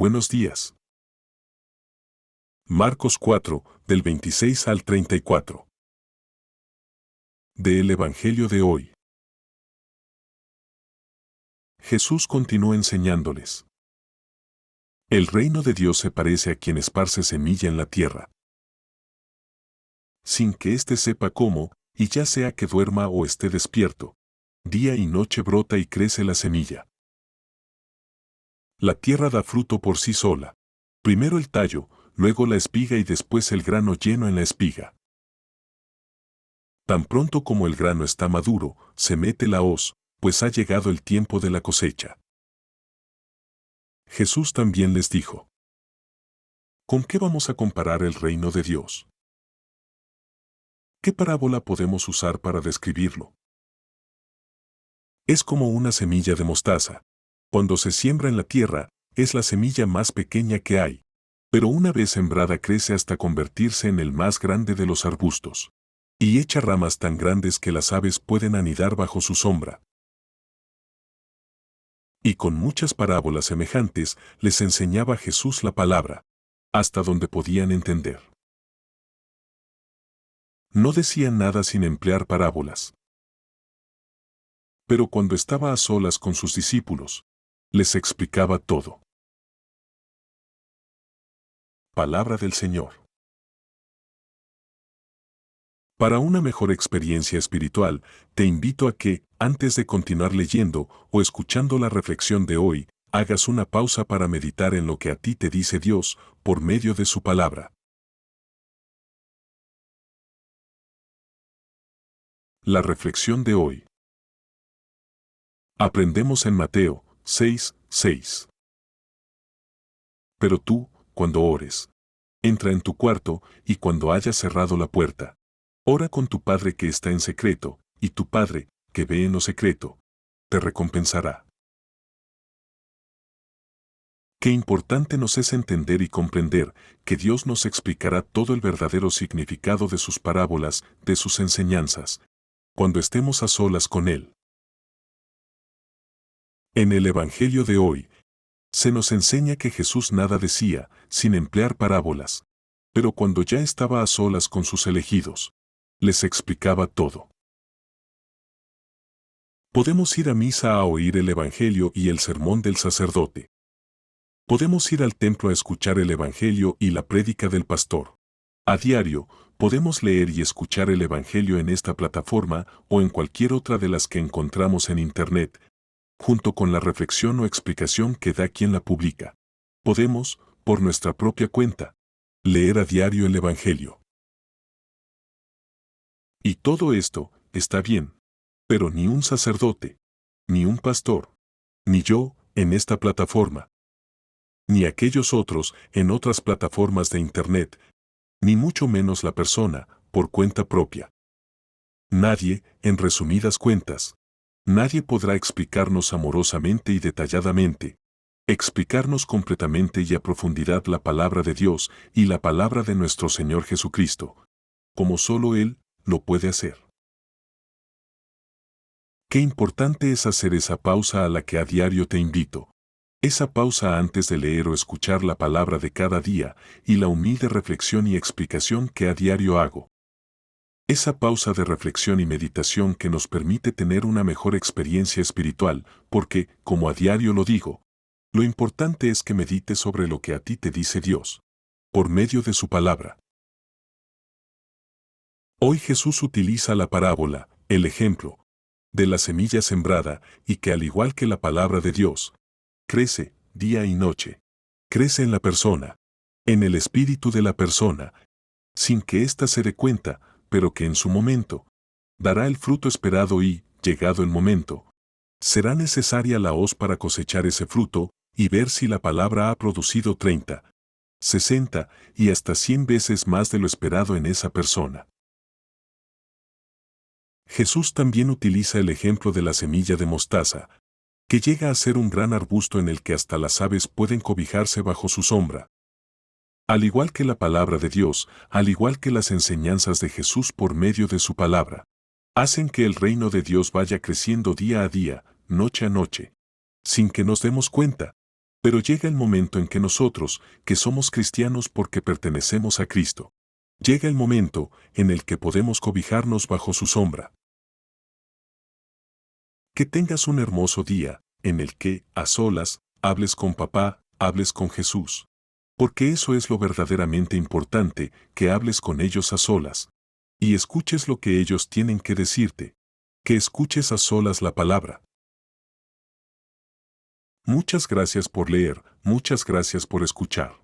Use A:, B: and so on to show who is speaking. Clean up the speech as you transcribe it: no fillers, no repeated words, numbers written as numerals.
A: Buenos días. Marcos 4, del 26 al 34. Del Evangelio de hoy. Jesús continuó enseñándoles. El reino de Dios se parece a quien esparce semilla en la tierra, sin que éste sepa cómo, y ya sea que duerma o esté despierto, día y noche brota y crece la semilla. La tierra da fruto por sí sola. Primero el tallo, luego la espiga y después el grano lleno en la espiga. Tan pronto como el grano está maduro, se mete la hoz, pues ha llegado el tiempo de la cosecha. Jesús también les dijo: ¿con qué vamos a comparar el reino de Dios? ¿Qué parábola podemos usar para describirlo? Es como una semilla de mostaza. Cuando se siembra en la tierra, es la semilla más pequeña que hay, pero una vez sembrada crece hasta convertirse en el más grande de los arbustos, y echa ramas tan grandes que las aves pueden anidar bajo su sombra. Y con muchas parábolas semejantes les enseñaba Jesús la palabra, hasta donde podían entender. No decía nada sin emplear parábolas. Pero cuando estaba a solas con sus discípulos, les explicaba todo. Palabra del Señor. Para una mejor experiencia espiritual, te invito a que, antes de continuar leyendo o escuchando la reflexión de hoy, hagas una pausa para meditar en lo que a ti te dice Dios por medio de su palabra. La reflexión de hoy. Aprendemos en Mateo 6:6. Pero tú, cuando ores, entra en tu cuarto y cuando hayas cerrado la puerta, ora con tu Padre que está en secreto, y tu Padre, que ve en lo secreto, te recompensará. Qué importante nos es entender y comprender que Dios nos explicará todo el verdadero significado de sus parábolas, de sus enseñanzas, cuando estemos a solas con Él. En el Evangelio de hoy, se nos enseña que Jesús nada decía, sin emplear parábolas, pero cuando ya estaba a solas con sus elegidos, les explicaba todo. Podemos ir a misa a oír el Evangelio y el sermón del sacerdote. Podemos ir al templo a escuchar el Evangelio y la prédica del pastor. A diario, podemos leer y escuchar el Evangelio en esta plataforma o en cualquier otra de las que encontramos en Internet, junto con la reflexión o explicación que da quien la publica. Podemos, por nuestra propia cuenta, leer a diario el Evangelio. Y todo esto está bien, pero ni un sacerdote, ni un pastor, ni yo, en esta plataforma, ni aquellos otros en otras plataformas de Internet, ni mucho menos la persona, por cuenta propia. Nadie, en resumidas cuentas, nadie podrá explicarnos amorosamente y detalladamente, explicarnos completamente y a profundidad la palabra de Dios y la palabra de nuestro Señor Jesucristo, como solo Él lo puede hacer. Qué importante es hacer esa pausa a la que a diario te invito. Esa pausa antes de leer o escuchar la palabra de cada día y la humilde reflexión y explicación que a diario hago. Esa pausa de reflexión y meditación que nos permite tener una mejor experiencia espiritual, porque, como a diario lo digo, lo importante es que medites sobre lo que a ti te dice Dios, por medio de su palabra. Hoy Jesús utiliza la parábola, el ejemplo, de la semilla sembrada y que al igual que la palabra de Dios, crece, día y noche. Crece en la persona, en el espíritu de la persona, sin que ésta se dé cuenta, pero que en su momento, dará el fruto esperado y, llegado el momento, será necesaria la hoz para cosechar ese fruto y ver si la palabra ha producido 30, 60 y hasta 100 veces más de lo esperado en esa persona. Jesús también utiliza el ejemplo de la semilla de mostaza, que llega a ser un gran arbusto en el que hasta las aves pueden cobijarse bajo su sombra. Al igual que la palabra de Dios, al igual que las enseñanzas de Jesús por medio de su palabra, hacen que el reino de Dios vaya creciendo día a día, noche a noche, sin que nos demos cuenta, Pero llega el momento en que nosotros, que somos cristianos porque pertenecemos a Cristo, llega el momento en el que podemos cobijarnos bajo su sombra. Que tengas un hermoso día, en el que, a solas, hables con papá, hables con Jesús. Porque eso es lo verdaderamente importante, que hables con ellos a solas. Y escuches lo que ellos tienen que decirte. Que escuches a solas la palabra. Muchas gracias por leer, muchas gracias por escuchar.